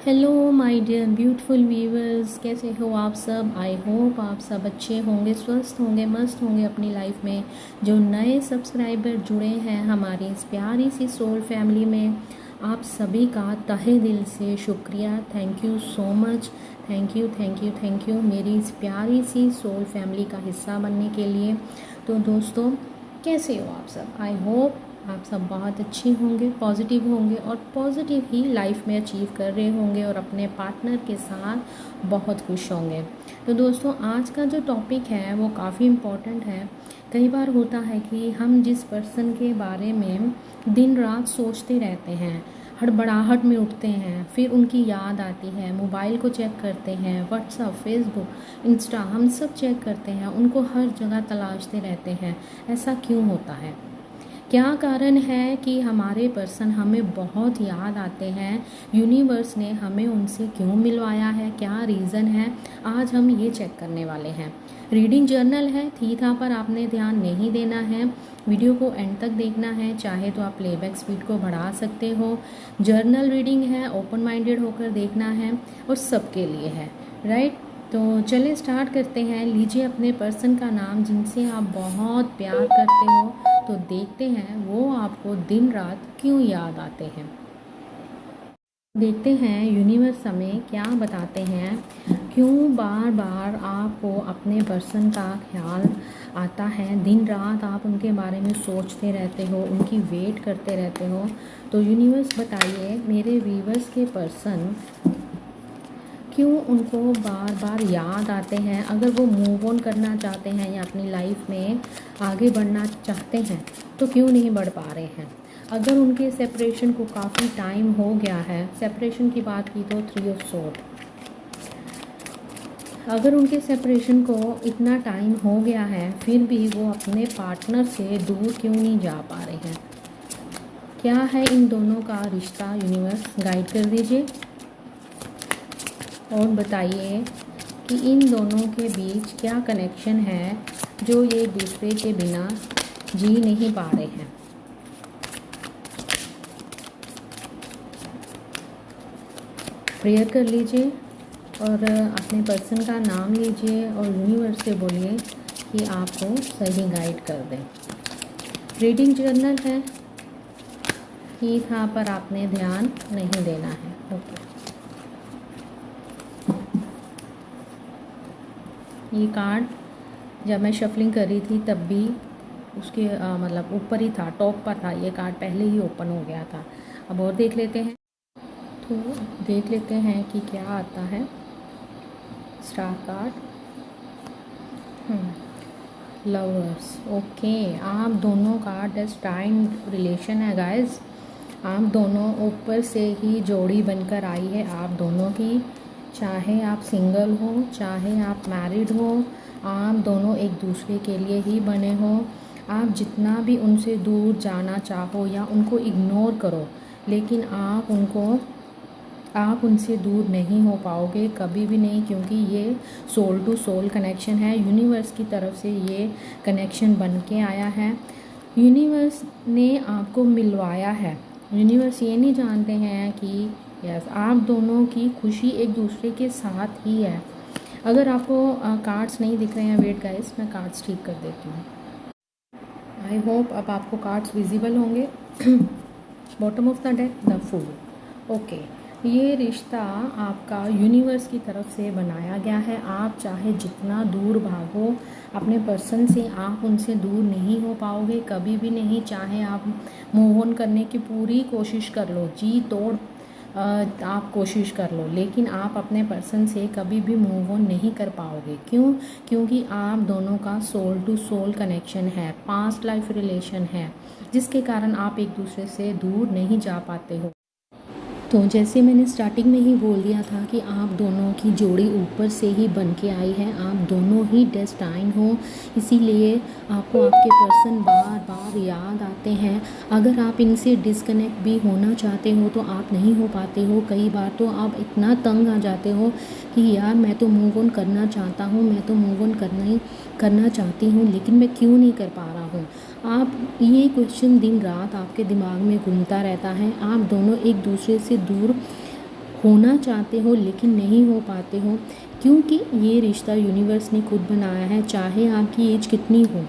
Hello my dear beautiful viewers, कैसे हो आप सब। आई होप आप सब अच्छे होंगे, स्वस्थ होंगे, मस्त होंगे अपनी लाइफ में। जो नए सब्सक्राइबर जुड़े हैं हमारी इस प्यारी सी सोल फैमिली में, आप सभी का तहे दिल से शुक्रिया। Thank you so much. Thank you thank you thank you मेरी इस प्यारी सी सोल फैमिली का हिस्सा बनने के लिए। तो दोस्तों, कैसे हो आप सब। आई होप आप सब बहुत अच्छे होंगे, पॉजिटिव होंगे और पॉजिटिव ही लाइफ में अचीव कर रहे होंगे और अपने पार्टनर के साथ बहुत खुश होंगे। तो दोस्तों, आज का जो टॉपिक है वो काफ़ी इम्पोर्टेंट है। कई बार होता है कि हम जिस पर्सन के बारे में दिन रात सोचते रहते हैं, हड़बड़ाहट में उठते हैं, फिर उनकी याद आती है, मोबाइल को चेक करते हैं, व्हाट्सअप, फेसबुक, इंस्टा, हम सब चेक करते हैं, उनको हर जगह तलाशते रहते हैं। ऐसा क्यों होता है? क्या कारण है कि हमारे पर्सन हमें बहुत याद आते हैं? यूनिवर्स ने हमें उनसे क्यों मिलवाया है? क्या रीज़न है? आज हम ये चेक करने वाले हैं। रीडिंग जर्नल है, थी था पर आपने ध्यान नहीं देना है। वीडियो को एंड तक देखना है, चाहे तो आप प्लेबैक स्पीड को बढ़ा सकते हो। जर्नल रीडिंग है, ओपन माइंडेड होकर देखना है और सबके लिए है, राइट। तो चलिए स्टार्ट करते हैं। लीजिए अपने पर्सन का नाम जिनसे आप बहुत प्यार करते हो, तो देखते हैं वो आपको दिन रात क्यों याद आते हैं। देखते हैं यूनिवर्स हमें क्या बताते हैं, क्यों बार बार आपको अपने पर्सन का ख्याल आता है, दिन रात आप उनके बारे में सोचते रहते हो, उनकी वेट करते रहते हो। तो यूनिवर्स बताइए, मेरे व्यूवर्स के पर्सन क्यों उनको बार बार याद आते हैं। अगर वो मूव ऑन करना चाहते हैं या अपनी लाइफ में आगे बढ़ना चाहते हैं तो क्यों नहीं बढ़ पा रहे हैं। अगर उनके सेपरेशन को काफ़ी टाइम हो गया है, सेपरेशन की बात की तो 3 ऑफ सोर्ड, अगर उनके सेपरेशन को इतना टाइम हो गया है फिर भी वो अपने पार्टनर से दूर क्यों नहीं जा पा रहे हैं। क्या है इन दोनों का रिश्ता? यूनिवर्स गाइड कर दीजिए और बताइए कि इन दोनों के बीच क्या कनेक्शन है जो ये एक दूसरे के बिना जी नहीं पा रहे हैं। प्रेयर कर लीजिए और अपने पर्सन का नाम लीजिए और यूनिवर्स से बोलिए कि आपको सही गाइड कर दें। रीडिंग जर्नल है, ठीक हाँ, पर आपने ध्यान नहीं देना है। ओके, ये कार्ड जब मैं शफलिंग कर रही थी तब भी उसके मतलब ऊपर ही था, टॉप पर था। ये कार्ड पहले ही ओपन हो गया था। अब और देख लेते हैं, तो देख लेते हैं कि क्या आता है। Star card, lovers. ओके, आप दोनों का डेस्टाइन्ड रिलेशन है गाइस। आप दोनों ऊपर से ही जोड़ी बनकर आई है आप दोनों की। चाहे आप सिंगल हो, चाहे आप मैरिड हो, आप दोनों एक दूसरे के लिए ही बने हो। आप जितना भी उनसे दूर जाना चाहो या उनको इग्नोर करो, लेकिन आप उनसे दूर नहीं हो पाओगे, कभी भी नहीं, क्योंकि ये सोल टू सोल कनेक्शन है। यूनिवर्स की तरफ से ये कनेक्शन बन के आया है। यूनिवर्स ने आपको मिलवाया है। यूनिवर्स ये नहीं जानते हैं कि यस, आप दोनों की खुशी एक दूसरे के साथ ही है। अगर आपको कार्ड्स नहीं दिख रहे हैं, वेट गाइस, मैं कार्ड्स ठीक कर देती हूँ। आई होप अब आपको कार्ड्स विजिबल होंगे। Bottom of the deck, the fool. Okay, ये रिश्ता आपका यूनिवर्स की तरफ से बनाया गया है। आप चाहे जितना दूर भागो अपने पर्सन से, आप उनसे दूर नहीं हो पाओगे, कभी भी नहीं। चाहे आप मूव ऑन करने की पूरी कोशिश कर लो, जी तोड़ आप कोशिश कर लो, लेकिन आप अपने पर्सन से कभी भी मूव ऑन नहीं कर पाओगे। क्यों? क्योंकि आप दोनों का सोल टू सोल कनेक्शन है, पास्ट लाइफ रिलेशन है, जिसके कारण आप एक दूसरे से दूर नहीं जा पाते हो। तो जैसे मैंने स्टार्टिंग में ही बोल दिया था कि आप दोनों की जोड़ी ऊपर से ही बन के आई है, आप दोनों ही डेस्टाइन हो, इसीलिए आपको आपके पर्सन बार बार याद आते हैं। अगर आप इनसे डिस्कनेक्ट भी होना चाहते हो तो आप नहीं हो पाते हो। कई बार तो आप इतना तंग आ जाते हो कि यार मैं तो मूव ऑन करना चाहता हूँ, मैं तो मूव ऑन करना चाहती हूँ, लेकिन मैं क्यों नहीं कर पा रहा हूँ। आप ये क्वेश्चन दिन रात आपके दिमाग में घूमता रहता है। आप दोनों एक दूसरे से दूर होना चाहते हो लेकिन नहीं हो पाते हो, क्योंकि ये रिश्ता यूनिवर्स ने खुद बनाया है। चाहे आपकी एज कितनी हो,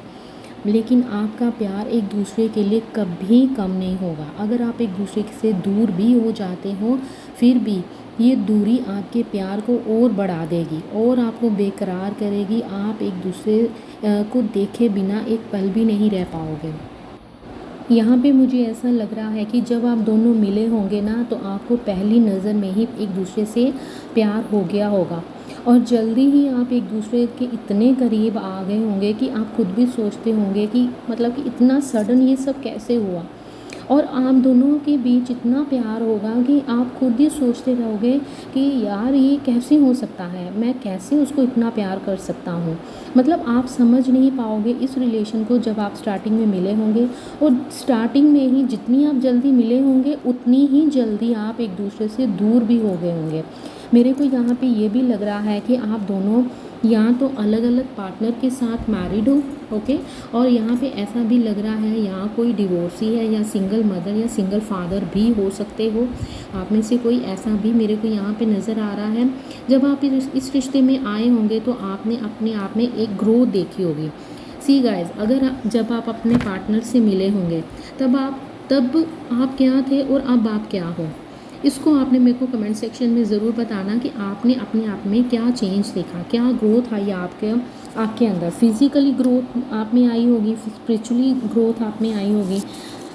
लेकिन आपका प्यार एक दूसरे के लिए कभी कम नहीं होगा। अगर आप एक दूसरे से दूर भी हो जाते हो, फिर भी ये दूरी आपके प्यार को और बढ़ा देगी और आपको बेकरार करेगी। आप एक दूसरे को देखे बिना एक पल भी नहीं रह पाओगे। यहाँ पे मुझे ऐसा लग रहा है कि जब आप दोनों मिले होंगे ना, तो आपको पहली नज़र में ही एक दूसरे से प्यार हो गया होगा और जल्दी ही आप एक दूसरे के इतने करीब आ गए होंगे कि आप खुद भी सोचते होंगे कि मतलब कि इतना सडन ये सब कैसे हुआ। और आप दोनों के बीच इतना प्यार होगा कि आप खुद ही सोचते रहोगे कि यार ये कैसे हो सकता है, मैं कैसे उसको इतना प्यार कर सकता हूँ। मतलब आप समझ नहीं पाओगे इस रिलेशन को जब आप स्टार्टिंग में मिले होंगे, और स्टार्टिंग में ही जितनी आप जल्दी मिले होंगे उतनी ही जल्दी आप एक दूसरे से दूर भी हो गए होंगे। मेरे को यहाँ पे ये भी लग रहा है कि आप दोनों या तो अलग अलग पार्टनर के साथ मैरिड हो, ओके, और यहाँ पे ऐसा भी लग रहा है यहाँ कोई डिवोर्सी है या सिंगल मदर या सिंगल फादर भी हो सकते हो। आप में से कोई ऐसा भी मेरे को यहाँ पे नज़र आ रहा है। जब आप इस रिश्ते में आए होंगे तो आपने अपने आप में एक ग्रोथ देखी होगी। सी गाइज, अगर जब आप अपने पार्टनर से मिले होंगे तब आप क्या थे और अब आप क्या हो, इसको आपने मेरे को कमेंट सेक्शन में ज़रूर बताना कि आपने अपने आप में क्या चेंज देखा, क्या ग्रोथ आई आपके अंदर। फिज़िकली ग्रोथ आप में आई होगी, स्पिरिचुअली ग्रोथ आप में आई होगी,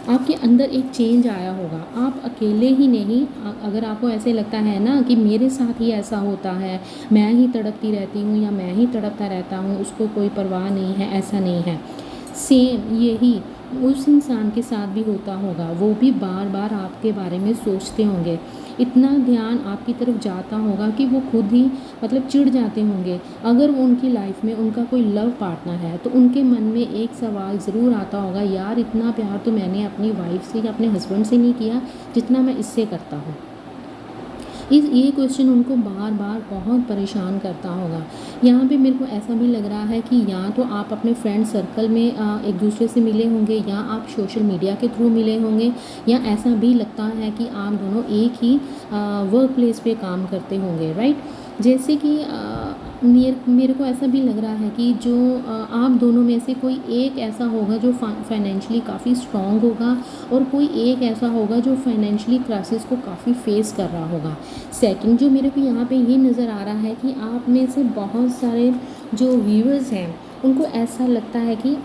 आपके अंदर एक चेंज आया होगा। आप अकेले ही नहीं, अगर आपको ऐसे लगता है ना कि मेरे साथ ही ऐसा होता है, मैं ही तड़पती रहती हूँ या मैं ही तड़पता रहता हूँ, उसको कोई परवाह नहीं है, ऐसा नहीं है। सेम यही उस इंसान के साथ भी होता होगा, वो भी बार बार आपके बारे में सोचते होंगे, इतना ध्यान आपकी तरफ जाता होगा कि वो खुद ही मतलब चिढ़ जाते होंगे। अगर उनकी लाइफ में उनका कोई लव पार्टनर है तो उनके मन में एक सवाल ज़रूर आता होगा, यार इतना प्यार तो मैंने अपनी वाइफ से या अपने हस्बैंड से नहीं किया जितना मैं इससे करता हूँ। ये क्वेश्चन उनको बार बार बहुत परेशान करता होगा। यहाँ पे मेरे को ऐसा भी लग रहा है कि या तो आप अपने फ्रेंड सर्कल में एक दूसरे से मिले होंगे या आप सोशल मीडिया के थ्रू मिले होंगे, या ऐसा भी लगता है कि आप दोनों एक ही वर्क प्लेस पे काम करते होंगे, राइट। जैसे कि मेरे को ऐसा भी लग रहा है कि जो आप दोनों में से कोई एक ऐसा होगा जो फाइनेंशियली काफ़ी स्ट्रॉन्ग होगा और कोई एक ऐसा होगा जो फाइनेंशियली क्राइसिस को काफ़ी फेस कर रहा होगा। सेकंड जो मेरे को यहाँ पे ये नज़र आ रहा है कि आप में से बहुत सारे जो व्यूअर्स हैं उनको ऐसा लगता है कि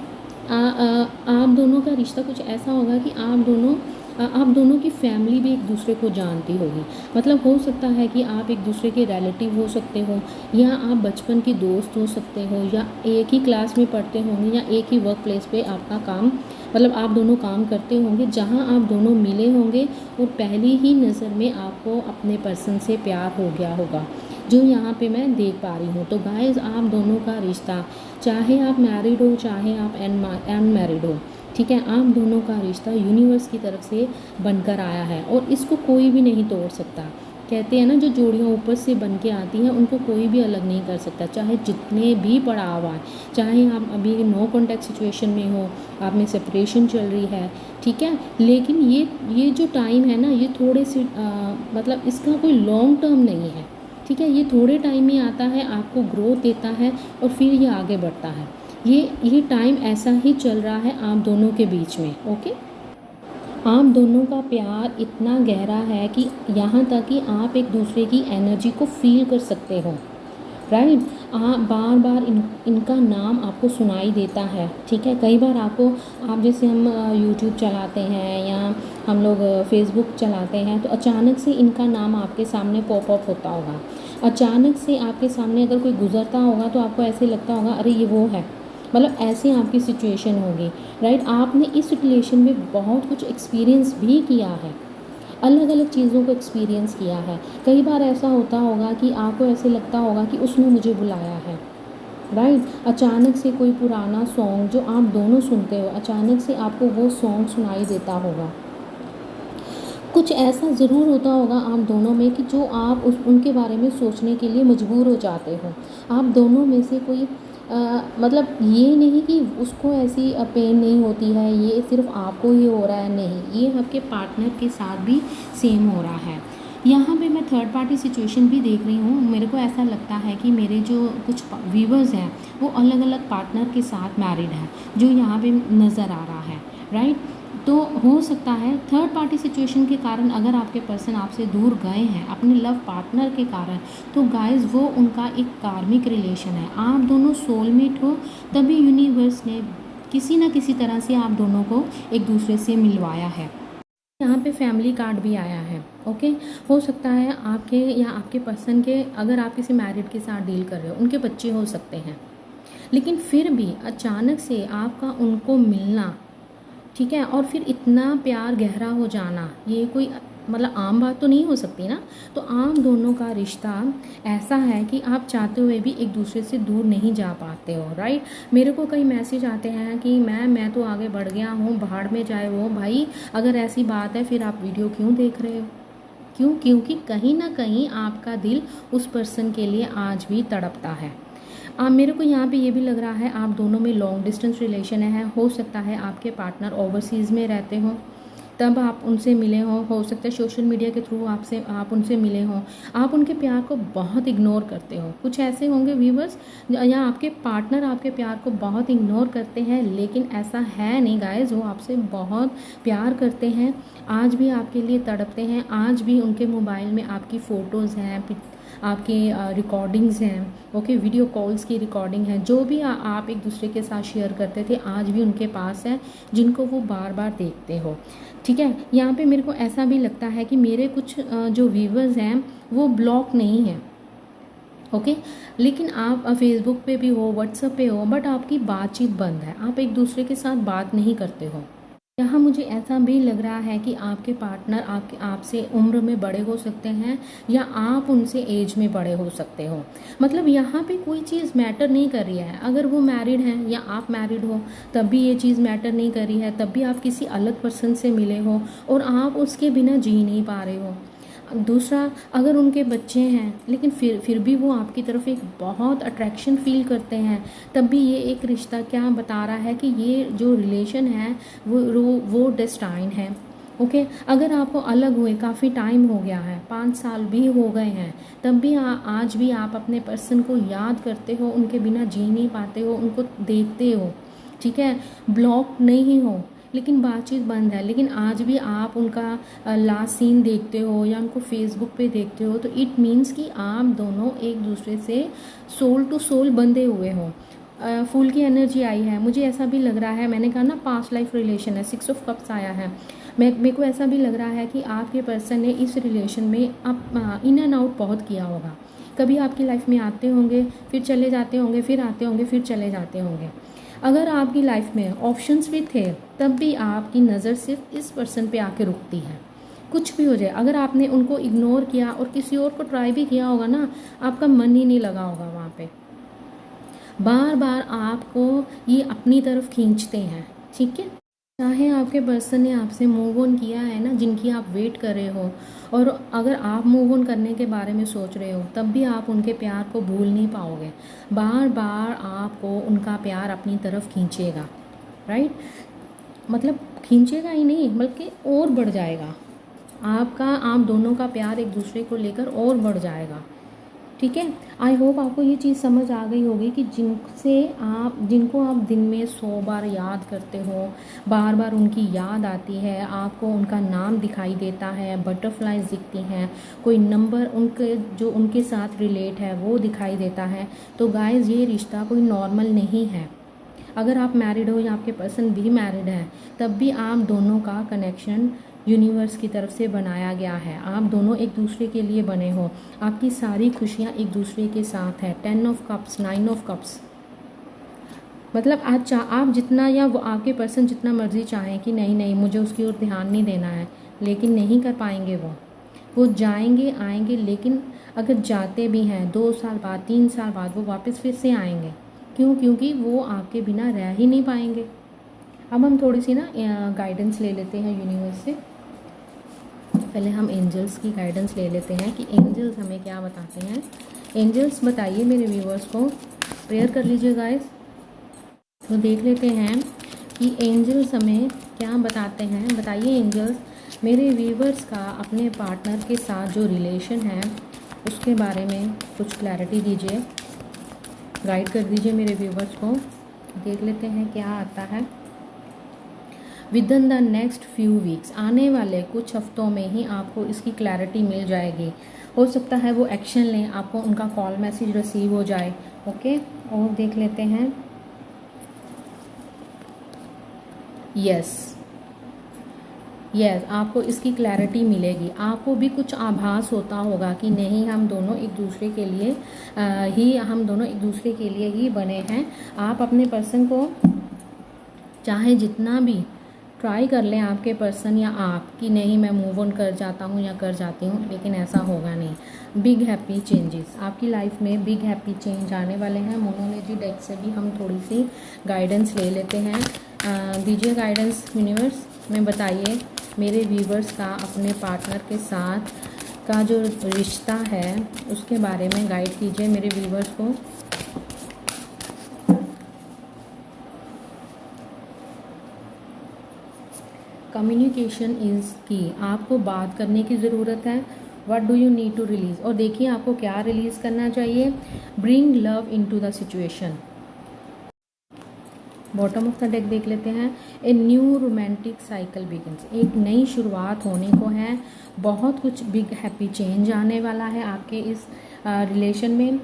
आप दोनों का रिश्ता कुछ ऐसा होगा कि आप दोनों की फैमिली भी एक दूसरे को जानती होगी। मतलब हो सकता है कि आप एक दूसरे के रिलेटिव हो सकते हो, या आप बचपन के दोस्त हो सकते हो, या एक ही क्लास में पढ़ते होंगे, या एक ही वर्क प्लेस पे आपका काम मतलब आप दोनों काम करते होंगे, जहां आप दोनों मिले होंगे और पहली ही नज़र में आपको अपने पर्सन से प्यार हो गया होगा, जो यहाँ पे मैं देख पा रही हूँ। तो गाइज़, आप दोनों का रिश्ता, चाहे आप मैरिड हो चाहे आप अनमैरिड हो, ठीक है, आप दोनों का रिश्ता यूनिवर्स की तरफ से बनकर आया है और इसको कोई भी नहीं तोड़ सकता। कहते हैं ना, जो जोड़ियाँ ऊपर से बन के आती हैं उनको कोई भी अलग नहीं कर सकता, चाहे जितने भी पड़ाव आए, चाहे आप अभी नो कॉन्टैक्ट सिचुएशन में हो, आप में सेपरेशन चल रही है, ठीक है, लेकिन ये जो टाइम है ना, ये थोड़े से मतलब इसका कोई लॉन्ग टर्म नहीं है, ठीक है, ये थोड़े टाइम में आता है, आपको ग्रोथ देता है और फिर ये आगे बढ़ता है। ये टाइम ऐसा ही चल रहा है आप दोनों के बीच में, ओके। आप दोनों का प्यार इतना गहरा है कि यहाँ तक कि आप एक दूसरे की एनर्जी को फील कर सकते हो, राइट। आप बार बार इनका नाम आपको सुनाई देता है, ठीक है। कई बार आप जैसे हम यूट्यूब चलाते हैं या हम लोग फेसबुक चलाते हैं, तो अचानक से इनका नाम आपके सामने पॉपअप होता होगा। अचानक से आपके सामने अगर कोई गुजरता होगा तो आपको ऐसे लगता होगा, अरे ये वो है, मतलब ऐसी आपकी सिचुएशन होगी, राइट। आपने इस रिलेशन में बहुत कुछ एक्सपीरियंस भी किया है, अलग अलग चीज़ों को एक्सपीरियंस किया है। कई बार ऐसा होता होगा कि आपको ऐसे लगता होगा कि उसने मुझे बुलाया है, राइट। अचानक से कोई पुराना सॉन्ग जो आप दोनों सुनते हो, अचानक से आपको वो सॉन्ग सुनाई देता होगा। कुछ ऐसा ज़रूर होता होगा आप दोनों में कि जो आप उनके बारे में सोचने के लिए मजबूर हो जाते हो। आप दोनों में से कोई मतलब ये नहीं कि उसको ऐसी पेन नहीं होती है, ये सिर्फ आपको ही हो रहा है, नहीं, ये आपके पार्टनर के साथ भी सेम हो रहा है। यहाँ पे मैं थर्ड पार्टी सिचुएशन भी देख रही हूँ। मेरे को ऐसा लगता है कि मेरे जो कुछ व्यूवर्स हैं वो अलग अलग पार्टनर के साथ मैरिड है, जो यहाँ पे नज़र आ रहा है, राइट। तो हो सकता है थर्ड पार्टी सिचुएशन के कारण अगर आपके पर्सन आपसे दूर गए हैं अपने लव पार्टनर के कारण, तो गाइस वो उनका एक कार्मिक रिलेशन है। आप दोनों सोलमेट हो, तभी यूनिवर्स ने किसी न किसी तरह से आप दोनों को एक दूसरे से मिलवाया है। यहाँ पे फैमिली कार्ड भी आया है, ओके। हो सकता है आपके या आपके पर्सन के, अगर आप किसी मैरिड के साथ डील कर रहे हो, उनके बच्चे हो सकते हैं, लेकिन फिर भी अचानक से आपका उनको मिलना, ठीक है, और फिर इतना प्यार गहरा हो जाना, ये कोई मतलब आम बात तो नहीं हो सकती ना। तो आप दोनों का रिश्ता ऐसा है कि आप चाहते हुए भी एक दूसरे से दूर नहीं जा पाते हो, राइट। मेरे को कई मैसेज आते हैं कि मैं तो आगे बढ़ गया हूँ, भाड़ में जाए वो। भाई अगर ऐसी बात है फिर आप वीडियो क्यों देख रहे हो? क्यों? क्योंकि कहीं ना कहीं आपका दिल उस पर्सन के लिए आज भी तड़पता है। मेरे को यहाँ पे ये भी लग रहा है आप दोनों में लॉन्ग डिस्टेंस रिलेशन है। हो सकता है आपके पार्टनर ओवरसीज़ में रहते हों, तब आप उनसे मिले हों। हो सकता है सोशल मीडिया के थ्रू आप उनसे मिले हों। आप उनके प्यार को बहुत इग्नोर करते हो। कुछ ऐसे होंगे व्यूवर्स या आपके पार्टनर आपके प्यार को बहुत इग्नोर करते हैं, लेकिन ऐसा है नहीं गाइस, वो आपसे बहुत प्यार करते हैं, आज भी आपके लिए तड़पते हैं। आज भी उनके मोबाइल में आपकी फ़ोटोज़ हैं, आपके रिकॉर्डिंग्स हैं, ओके, वीडियो कॉल्स की रिकॉर्डिंग है, जो भी आप एक दूसरे के साथ शेयर करते थे आज भी उनके पास है, जिनको वो बार बार देखते हो, ठीक है। यहाँ पे मेरे को ऐसा भी लगता है कि मेरे कुछ जो व्यूवर्स हैं वो ब्लॉक नहीं हैं, ओके, लेकिन आप फेसबुक पे भी हो, व्हाट्सएप पे हो, बट आपकी बातचीत बंद है, आप एक दूसरे के साथ बात नहीं करते हो। यहाँ मुझे ऐसा भी लग रहा है कि आपके पार्टनर आपसे उम्र में बड़े हो सकते हैं या आप उनसे एज में बड़े हो सकते हो। मतलब यहाँ पे कोई चीज़ मैटर नहीं कर रही है। अगर वो मैरिड हैं या आप मैरिड हो तब भी ये चीज़ मैटर नहीं कर रही है, तब भी आप किसी अलग पर्सन से मिले हो और आप उसके बिना जी नहीं पा रहे हो। दूसरा, अगर उनके बच्चे हैं लेकिन फिर भी वो आपकी तरफ एक बहुत अट्रैक्शन फील करते हैं, तब भी ये एक रिश्ता क्या बता रहा है कि ये जो रिलेशन है वो डेस्टाइन है, ओके। अगर आपको अलग हुए काफ़ी टाइम हो गया है, 5 साल भी हो गए हैं, तब भी आज भी आप अपने पर्सन को याद करते हो, उनके बिना जी नहीं पाते हो, उनको देखते हो, ठीक है, ब्लॉक नहीं हो, लेकिन बातचीत बंद है, लेकिन आज भी आप उनका लास्ट सीन देखते हो या उनको फेसबुक पे देखते हो, तो इट मीन्स कि आप दोनों एक दूसरे से सोल टू सोल बंधे हुए हो। फूल की एनर्जी आई है, मुझे ऐसा भी लग रहा है, मैंने कहा ना पास्ट लाइफ रिलेशन है, 6 ऑफ कप्स आया है। मेरे को ऐसा भी लग रहा है कि आपके पर्सन ने इस रिलेशन में आप इन एंड आउट बहुत किया होगा। कभी आपकी लाइफ में आते होंगे, फिर चले जाते होंगे, फिर आते होंगे, फिर चले जाते होंगे। अगर आपकी लाइफ में ऑप्शंस भी थे, तब भी आपकी नज़र सिर्फ इस पर्सन पे आके रुकती है। कुछ भी हो जाए, अगर आपने उनको इग्नोर किया और किसी और को ट्राई भी किया होगा ना, आपका मन ही नहीं लगा होगा वहाँ पे। बार बार आपको ये अपनी तरफ खींचते हैं, ठीक है। चाहे आपके पर्सन ने आपसे मूव ऑन किया है ना, जिनकी आप वेट कर रहे हो, और अगर आप मूव ऑन करने के बारे में सोच रहे हो, तब भी आप उनके प्यार को भूल नहीं पाओगे। बार बार आपको उनका प्यार अपनी तरफ खींचेगा, राइट। मतलब खींचेगा ही नहीं बल्कि और बढ़ जाएगा। आप दोनों का प्यार एक दूसरे को लेकर और बढ़ जाएगा, ठीक है। आई होप आपको ये चीज़ समझ आ गई होगी कि जिनको आप दिन में 100 बार याद करते हो, बार बार उनकी याद आती है, आपको उनका नाम दिखाई देता है, बटरफ्लाइज दिखती हैं, कोई नंबर जो उनके साथ रिलेट है वो दिखाई देता है, तो गाइस ये रिश्ता कोई नॉर्मल नहीं है। अगर आप मैरिड हो या आपके पर्सन भी मैरिड है, तब भी आप दोनों का कनेक्शन यूनिवर्स की तरफ से बनाया गया है। आप दोनों एक दूसरे के लिए बने हो, आपकी सारी खुशियाँ एक दूसरे के साथ है। 10 ऑफ कप्स, 9 ऑफ कप्स, मतलब आप जितना या वो आपके पर्सन जितना मर्जी चाहें कि नहीं मुझे उसकी ओर ध्यान नहीं देना है, लेकिन नहीं कर पाएंगे। वो जाएंगे आएंगे, लेकिन अगर जाते भी हैं 2 साल बाद 3 साल बाद वो वापस फिर से आएंगे। क्यों? क्योंकि वो आपके बिना रह ही नहीं पाएंगे। अब हम थोड़ी सी ना गाइडेंस ले लेते हैं यूनिवर्स से। पहले हम एंजल्स की गाइडेंस ले लेते हैं कि एंजल्स हमें क्या बताते हैं। एंजल्स बताइए मेरे व्यूवर्स को, प्रेयर कर लीजिए गाइस। तो देख लेते हैं कि एंजल्स हमें क्या बताते हैं। बताइए एंजल्स, मेरे व्यूवर्स का अपने पार्टनर के साथ जो रिलेशन है उसके बारे में कुछ क्लैरिटी दीजिए, गाइड कर दीजिए मेरे व्यूवर्स को। देख लेते हैं क्या आता है। With in the next few weeks, आने वाले कुछ हफ्तों में ही आपको इसकी क्लैरिटी मिल जाएगी। हो सकता है वो एक्शन लें, आपको उनका कॉल मैसेज रिसीव हो जाए। ओके, और देख लेते हैं। यस, आपको इसकी क्लैरिटी मिलेगी। आपको भी कुछ आभास होता होगा कि नहीं, हम दोनों एक दूसरे के लिए ही बने हैं। आप अपने पर्सन को चाहे जितना भी ट्राई कर लें, आपके पर्सन या आप, कि नहीं मैं मूव ऑन कर जाता हूँ या कर जाती हूँ, लेकिन ऐसा होगा नहीं। बिग हैप्पी चेंजेस आपकी लाइफ में, बिग हैप्पी चेंज आने वाले हैं। मोनोलॉजी डेक से भी हम थोड़ी सी गाइडेंस ले लेते हैं। दीजिए गाइडेंस यूनिवर्स में, बताइए मेरे व्यूवर्स का अपने पार्टनर के साथ का जो रिश्ता है उसके बारे में गाइड कीजिए मेरे व्यूवर्स को। कम्युनिकेशन इज़ की, आपको बात करने की ज़रूरत है। What do you need to release, और देखिए आपको क्या रिलीज़ करना चाहिए। Bring love into the situation. Bottom of the deck देख लेते हैं। A new romantic cycle begins, एक नई शुरुआत होने को है। बहुत कुछ बिग हैप्पी चेंज आने वाला है आपके इस रिलेशन में।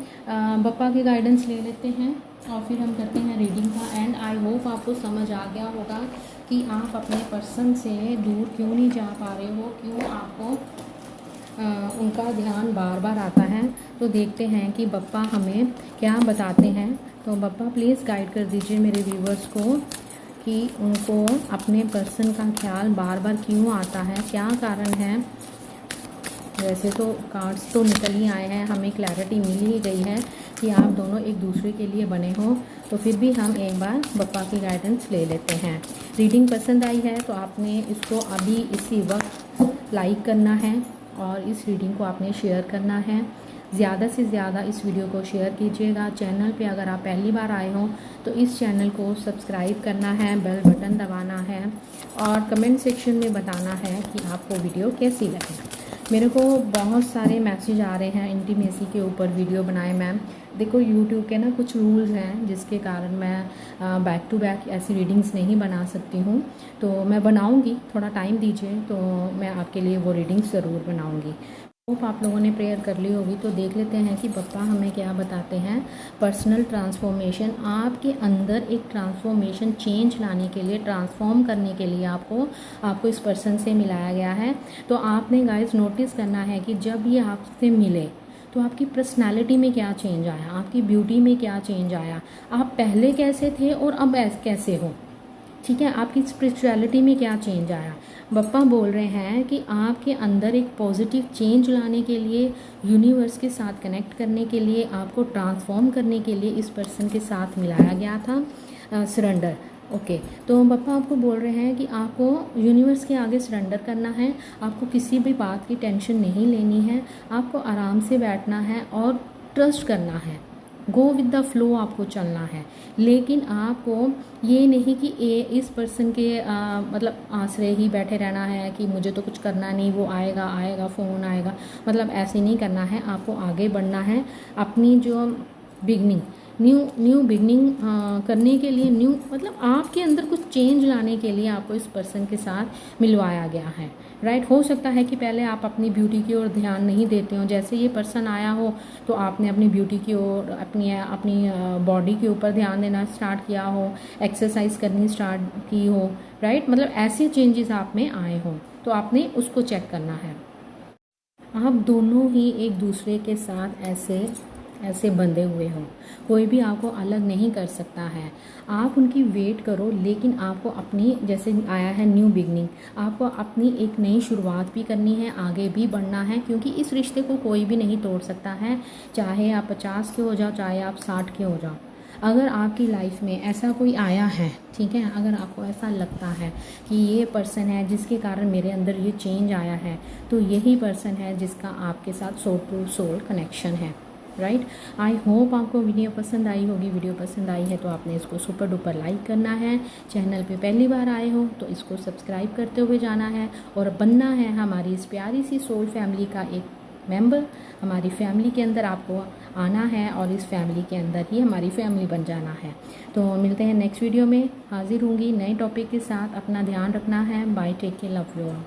बप्पा की गाइडेंस ले लेते हैं और फिर हम करते हैं रीडिंग का एंड। आई होप आपको समझ आ गया होगा कि आप अपने पर्सन से दूर क्यों नहीं जा पा रहे हो, क्यों आपको उनका ध्यान बार बार आता है। तो देखते हैं कि बप्पा हमें क्या बताते हैं। तो बप्पा प्लीज़ गाइड कर दीजिए मेरे व्यूवर्स को कि उनको अपने पर्सन का ख्याल बार बार क्यों आता है, क्या कारण है। वैसे तो कार्ड्स तो निकल ही आए हैं, हमें क्लैरिटी मिल ही गई है कि आप दोनों एक दूसरे के लिए बने हो, तो फिर भी हम एक बार बप्पा की गाइडेंस ले लेते हैं। रीडिंग पसंद आई है तो आपने इसको अभी इसी वक्त लाइक करना है और इस रीडिंग को आपने शेयर करना है। ज़्यादा से ज़्यादा इस वीडियो को शेयर कीजिएगा। चैनल पे अगर आप पहली बार आए हो तो इस चैनल को सब्सक्राइब करना है, बेल बटन दबाना है और कमेंट सेक्शन में बताना है कि आपको वीडियो कैसी लगी। मेरे को बहुत सारे मैसेज आ रहे हैं इंटीमेसी के ऊपर वीडियो बनाए मैम। देखो यूट्यूब के ना कुछ रूल्स हैं जिसके कारण मैं बैक टू बैक ऐसी रीडिंग्स नहीं बना सकती हूँ, तो मैं बनाऊँगी, थोड़ा टाइम दीजिए तो मैं आपके लिए वो रीडिंग्स ज़रूर बनाऊँगी। होप आप लोगों ने प्रेयर कर ली होगी। तो देख लेते हैं कि बप्पा हमें क्या बताते हैं। पर्सनल ट्रांसफॉर्मेशन, आपके अंदर एक ट्रांसफॉर्मेशन चेंज लाने के लिए, ट्रांसफॉर्म करने के लिए आपको इस पर्सन से मिलाया गया है। तो आपने गाइस नोटिस करना है कि जब ये आपसे मिले तो आपकी पर्सनालिटी में क्या चेंज आया, आपकी ब्यूटी में क्या चेंज आया, आप पहले कैसे थे और अब कैसे हो, ठीक है, आपकी स्पिरिचुअलिटी में क्या चेंज आया। बप्पा बोल रहे हैं कि आपके अंदर एक पॉजिटिव चेंज लाने के लिए, यूनिवर्स के साथ कनेक्ट करने के लिए, आपको ट्रांसफॉर्म करने के लिए इस पर्सन के साथ मिलाया गया था सरेंडर। ओके, तो बप्पा आपको बोल रहे हैं कि आपको यूनिवर्स के आगे सरेंडर करना है, आपको किसी भी बात की टेंशन नहीं लेनी है, आपको आराम से बैठना है और ट्रस्ट करना है, गो विद द फ्लो आपको चलना है। लेकिन आपको ये नहीं कि इस पर्सन के मतलब आश्रय ही बैठे रहना है कि मुझे तो कुछ करना नहीं, वो आएगा फ़ोन आएगा, मतलब ऐसे नहीं करना है। आपको आगे बढ़ना है, अपनी जो बिगनिंग न्यू बिगनिंग करने के लिए, न्यू मतलब आपके अंदर कुछ चेंज लाने के लिए आपको इस पर्सन के साथ मिलवाया गया है। राइट, हो सकता है कि पहले आप अपनी ब्यूटी की ओर ध्यान नहीं देते हो, जैसे ये पर्सन आया हो तो आपने अपनी ब्यूटी की ओर, अपनी बॉडी के ऊपर ध्यान देना स्टार्ट किया हो, एक्सरसाइज करनी स्टार्ट की हो। राइट, मतलब ऐसे चेंजेस आप में आए हो तो आपने उसको चेक करना है। आप दोनों ही एक दूसरे के साथ ऐसे बंधे हुए हो, कोई भी आपको अलग नहीं कर सकता है। आप उनकी वेट करो, लेकिन आपको अपनी, जैसे आया है न्यू बिगनिंग, आपको अपनी एक नई शुरुआत भी करनी है, आगे भी बढ़ना है, क्योंकि इस रिश्ते को कोई भी नहीं तोड़ सकता है। चाहे आप 50 के हो जाओ, चाहे आप 60 के हो जाओ। अगर आपकी लाइफ में ऐसा कोई आया है, ठीक है, अगर आपको ऐसा लगता है कि ये पर्सन है जिसके कारण मेरे अंदर ये चेंज आया है, तो यही पर्सन है जिसका आपके साथ सोल टू सोल कनेक्शन है। राइट। आई होप आपको वीडियो पसंद आई होगी। वीडियो पसंद आई है तो आपने इसको सुपर डुपर लाइक करना है। चैनल पे पहली बार आए हो तो इसको सब्सक्राइब करते हुए जाना है और बनना है हमारी इस प्यारी सी सोल फैमिली का एक मेंबर। हमारी फैमिली के अंदर आपको आना है और इस फैमिली के अंदर ही हमारी फैमिली बन जाना है। तो मिलते हैं नेक्स्ट वीडियो में, हाजिर होंगी नए टॉपिक के साथ। अपना ध्यान रखना है। Bye, take care, love you all.